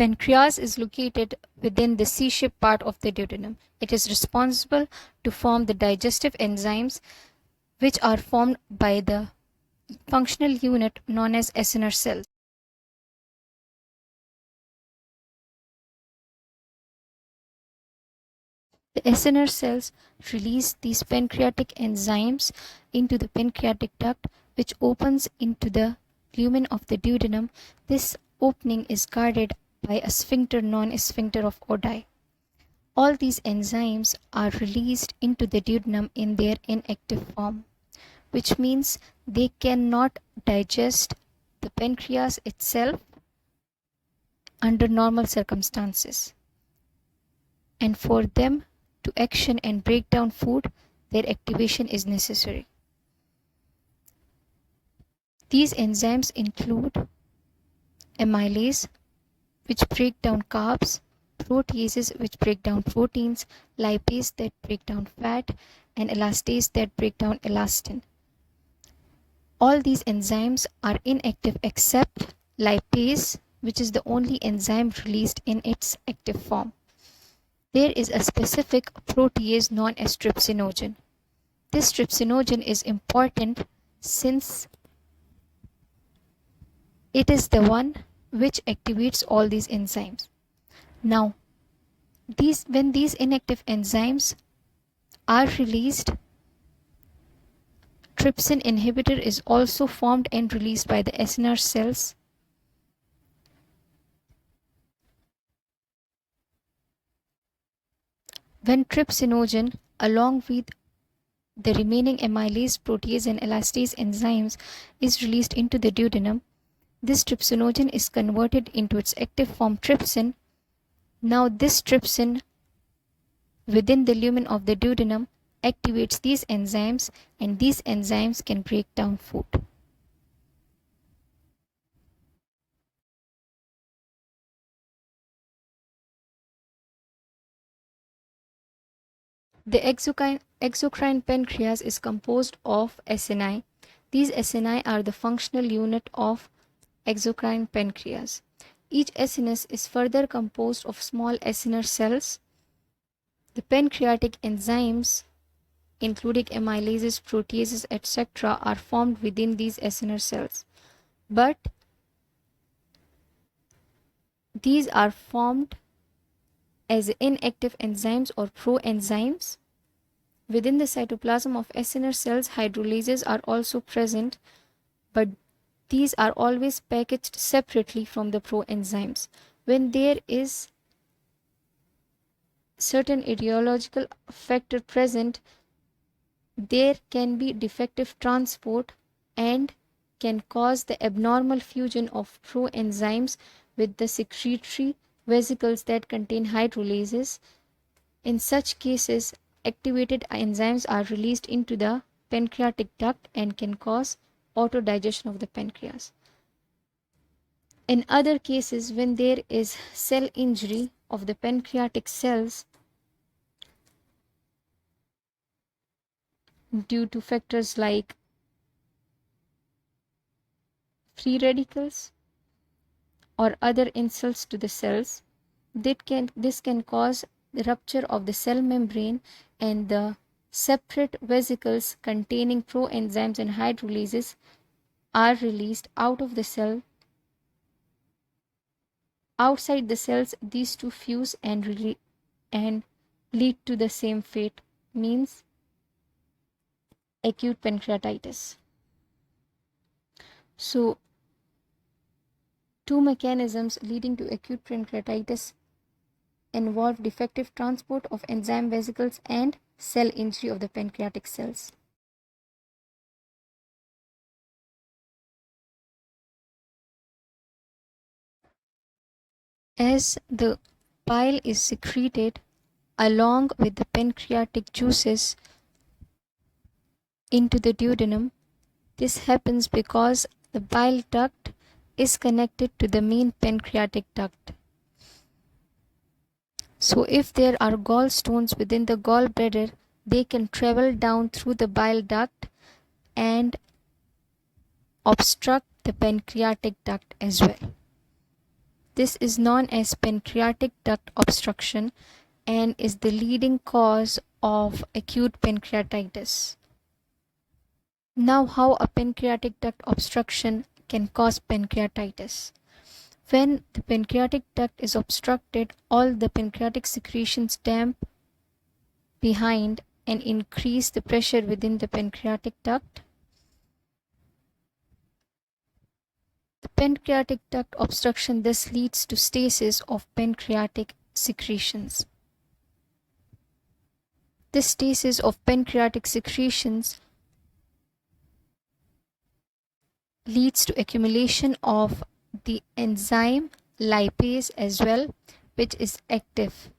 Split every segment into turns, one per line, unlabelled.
Pancreas is located within the C-shaped part of the duodenum. It is responsible to form the digestive enzymes which are formed by the functional unit known as acinar cells. The acinar cells release these pancreatic enzymes into the pancreatic duct, which opens into the lumen of the duodenum. This opening is guarded by a sphincter known as sphincter of Oddi. All these enzymes are released into the duodenum in their inactive form, which means they cannot digest the pancreas itself under normal circumstances. And for them to action and break down food, their activation is necessary. These enzymes include amylase, which break down carbs, proteases, which break down proteins, lipase, that break down fat, and elastase, that break down elastin. All these enzymes are inactive except lipase, which is the only enzyme released in its active form. There is a specific protease known as trypsinogen. This trypsinogen is important since it is the one which activates all these enzymes. Now, when these inactive enzymes are released, trypsin inhibitor is also formed and released by the acinar cells. When trypsinogen, along with the remaining amylase, protease, and elastase enzymes, is released into the duodenum, this trypsinogen is converted into its active form trypsin. Now this trypsin within the lumen of the duodenum activates these enzymes, and these enzymes can break down food. The exocrine pancreas is composed of acini. These acini are the functional unit of exocrine pancreas. Each acinus is further composed of small acinar cells. The pancreatic enzymes, including amylases, proteases, etc., are formed within these acinar cells. But these are formed as inactive enzymes or proenzymes. Within the cytoplasm of acinar cells, hydrolases are also present, but these are always packaged separately from the proenzymes. When there is certain etiological factor present, there can be defective transport and can cause the abnormal fusion of proenzymes with the secretory vesicles that contain hydrolases. In such cases, activated enzymes are released into the pancreatic duct and can cause autodigestion of the pancreas. In other cases, when there is cell injury of the pancreatic cells due to factors like free radicals or other insults to the cells, this can cause the rupture of the cell membrane, and the separate vesicles containing proenzymes and hydrolases are released out of the cell. Outside the cells, these two fuse and lead to the same fate, means acute pancreatitis. So, two mechanisms leading to acute pancreatitis involve defective transport of enzyme vesicles and cell injury of the pancreatic cells. As the bile is secreted along with the pancreatic juices into the duodenum, this happens because the bile duct is connected to the main pancreatic duct. So if there are gallstones within the gallbladder, they can travel down through the bile duct and obstruct the pancreatic duct as well. This is known as pancreatic duct obstruction and is the leading cause of acute pancreatitis. Now, how a pancreatic duct obstruction can cause pancreatitis. When the pancreatic duct is obstructed, all the pancreatic secretions damp behind and increase the pressure within the pancreatic duct. The pancreatic duct obstruction thus leads to stasis of pancreatic secretions. This stasis of pancreatic secretions leads to accumulation of the enzyme lipase as well, which is active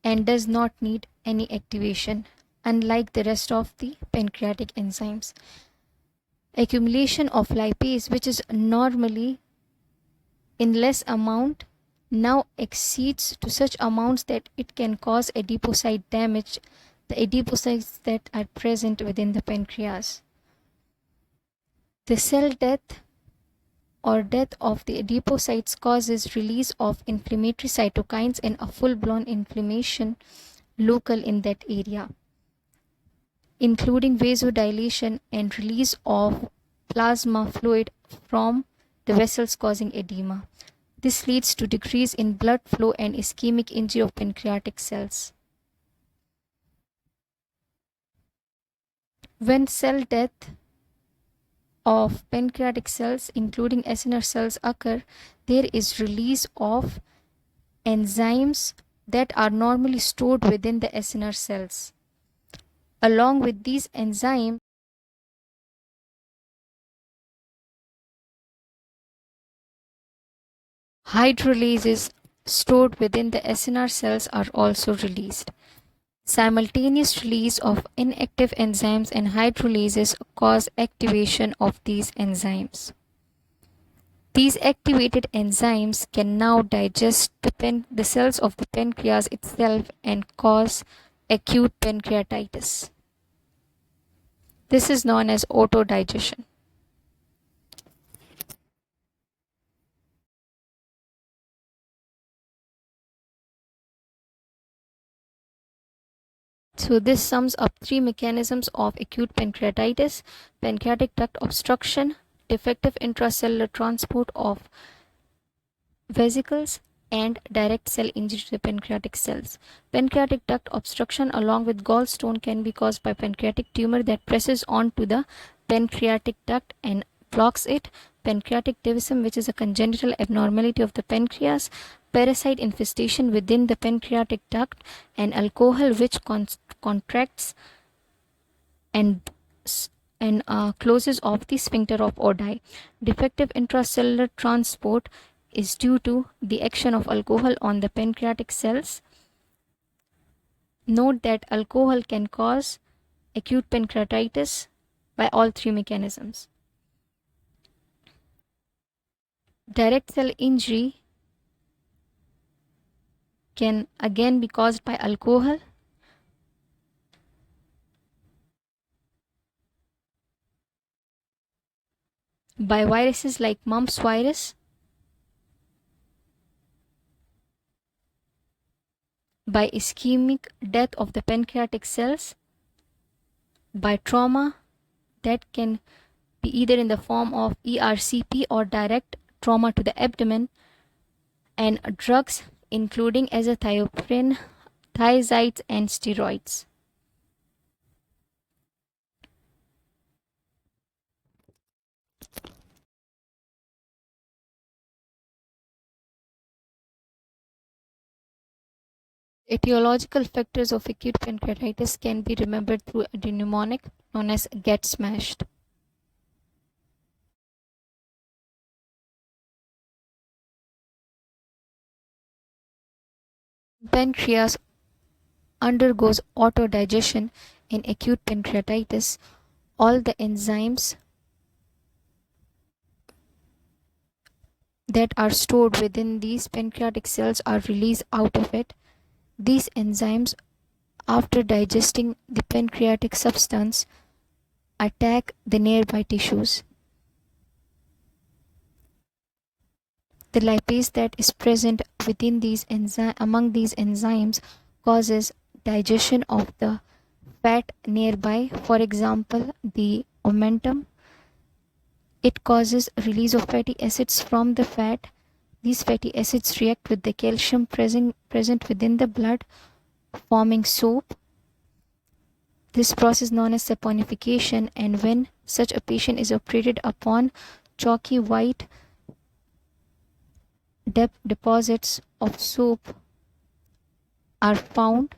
and does not need any activation, unlike the rest of the pancreatic enzymes. Accumulation of lipase, which is normally in less amount, now exceeds to such amounts that it can cause adipocyte damage, the adipocytes that are present within the pancreas. The cell death or death of the adipocytes causes release of inflammatory cytokines and a full-blown inflammation local in that area, including vasodilation and release of plasma fluid from the vessels causing edema. This leads to decrease in blood flow and ischemic injury of pancreatic cells. When cell death of pancreatic cells, including acinar cells, occur, there is release of enzymes that are normally stored within the acinar cells. Along with these enzymes, hydrolases stored within the acinar cells are also released. Simultaneous release of inactive enzymes and hydrolases cause activation of these enzymes. These activated enzymes can now digest the cells of the pancreas itself and cause acute pancreatitis. This is known as autodigestion. So this sums up three mechanisms of acute pancreatitis: pancreatic duct obstruction, defective intracellular transport of vesicles, and direct cell injury to the pancreatic cells. Pancreatic duct obstruction along with gallstone can be caused by pancreatic tumor that presses onto the pancreatic duct and blocks it, pancreatic tavism, which is a congenital abnormality of the pancreas, parasite infestation within the pancreatic duct, and alcohol, which contracts and closes off the sphincter of Oddi. Defective intracellular transport is due to the action of alcohol on the pancreatic cells. Note that alcohol can cause acute pancreatitis by all three mechanisms. Direct cell injury can again be caused by alcohol. By viruses like mumps virus, by ischemic death of the pancreatic cells, by trauma that can be either in the form of ERCP or direct trauma to the abdomen, and drugs including azathioprine, thiazides, and steroids. Etiological factors of acute pancreatitis can be remembered through a mnemonic known as GET SMASHED. Pancreas undergoes autodigestion in acute pancreatitis. All the enzymes that are stored within these pancreatic cells are released out of it. These enzymes, after digesting the pancreatic substance, attack the nearby tissues. The lipase that is present within among these enzymes causes digestion of the fat nearby. For example, the omentum. It causes release of fatty acids from the fat. These fatty acids react with the calcium present within the blood, forming soap. This process known as saponification, and when such a patient is operated upon, chalky white deposits of soap are found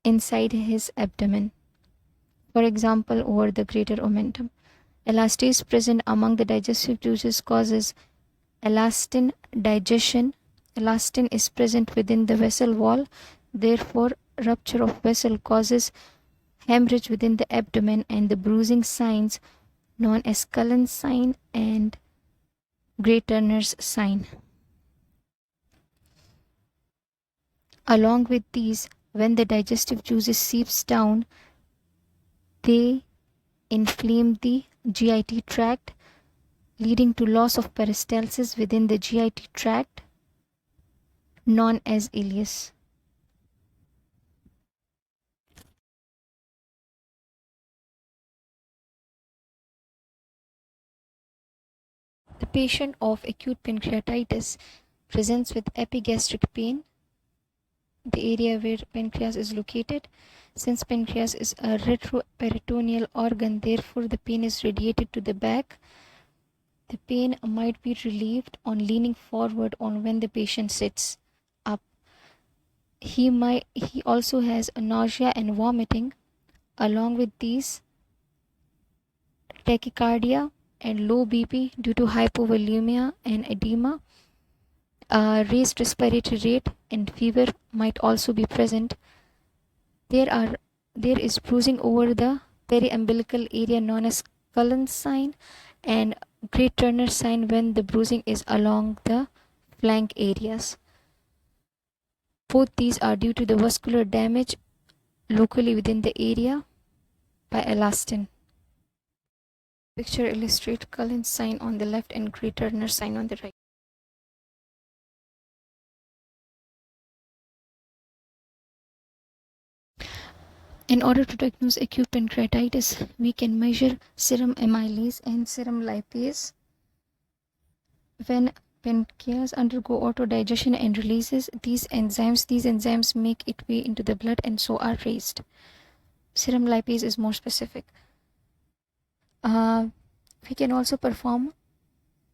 inside his abdomen. For example, over the greater omentum. Elastase present among the digestive juices causes elastin digestion. Elastin is present within the vessel wall, therefore rupture of vessel causes hemorrhage within the abdomen, and the bruising signs known as Cullen's sign and Gray Turner's sign. Along with these, when the digestive juices seeps down, they inflame the GIT tract, leading to loss of peristalsis within the GIT tract, known as ileus. The patient of acute pancreatitis presents with epigastric pain, the area where pancreas is located. Since pancreas is a retroperitoneal organ, therefore the pain is radiated to the back. The pain might be relieved on leaning forward or when the patient sits up. He also has a nausea and vomiting. Along with these, tachycardia and low BP due to hypovolemia and edema. Raised respiratory rate and fever might also be present. There is bruising over the periumbilical area known as Cullen's sign and Gray Turner sign when the bruising is along the flank areas. Both these are due to the vascular damage locally within the area by elastin. Picture illustrates Cullen's sign on the left and Gray Turner sign on the right. In order to diagnose acute pancreatitis, we can measure serum amylase and serum lipase. When pancreas undergo autodigestion and releases these enzymes make its way into the blood and so are raised. Serum lipase is more specific. We can also perform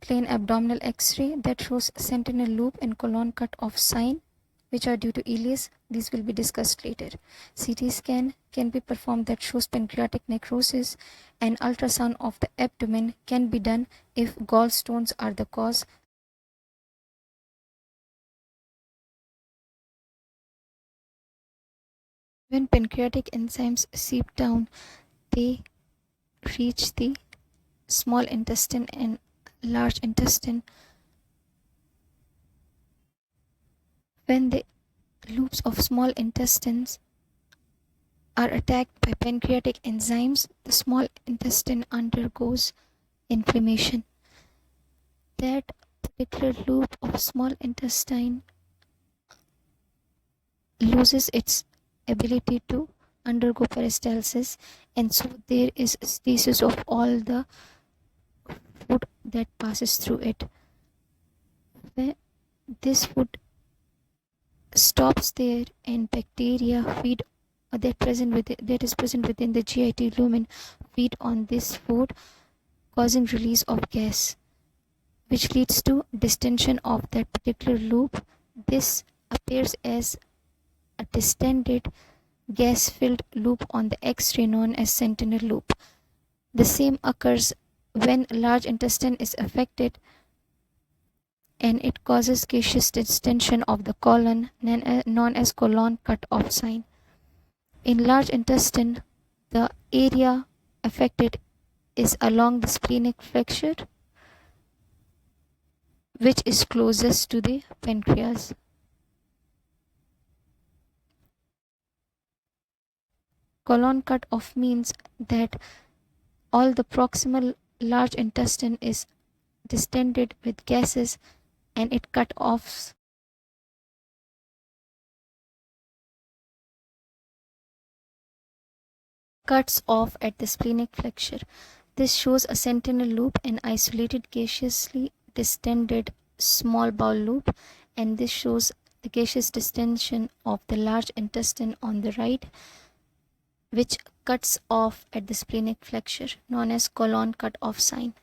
plain abdominal X-ray that shows sentinel loop and colon cut-off sign, which are due to ileus. These will be discussed later. CT scan can be performed that shows pancreatic necrosis, and ultrasound of the abdomen can be done if gallstones are the cause. When pancreatic enzymes seep down, they reach the small intestine and large intestine. When the loops of small intestines are attacked by pancreatic enzymes, the small intestine undergoes inflammation. That particular loop of small intestine loses its ability to undergo peristalsis, and so there is stasis of all the food that passes through it. When this food stops there and bacteria feed that is present within the GIT lumen feed on this food, causing release of gas, which leads to distension of that particular loop. This appears as a distended gas-filled loop on the X-ray known as sentinel loop. The same occurs when large intestine is affected, and it causes gaseous distension of the colon known as colon cut-off sign. In large intestine, the area affected is along the splenic flexure, which is closest to the pancreas. Colon cut off means that all the proximal large intestine is distended with gases, and it cuts off at the splenic flexure. This shows a sentinel loop, an isolated gaseously distended small bowel loop, and this shows the gaseous distension of the large intestine on the right, which cuts off at the splenic flexure, known as colon cut-off sign.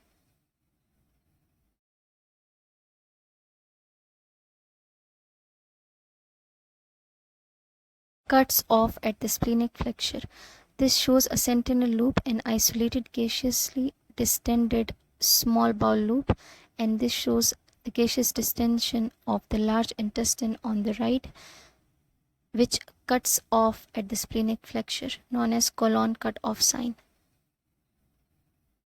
Cuts off at the splenic flexure. This shows a sentinel loop, an isolated gaseously distended small bowel loop, and this shows the gaseous distension of the large intestine on the right, which cuts off at the splenic flexure, known as colon cut-off sign.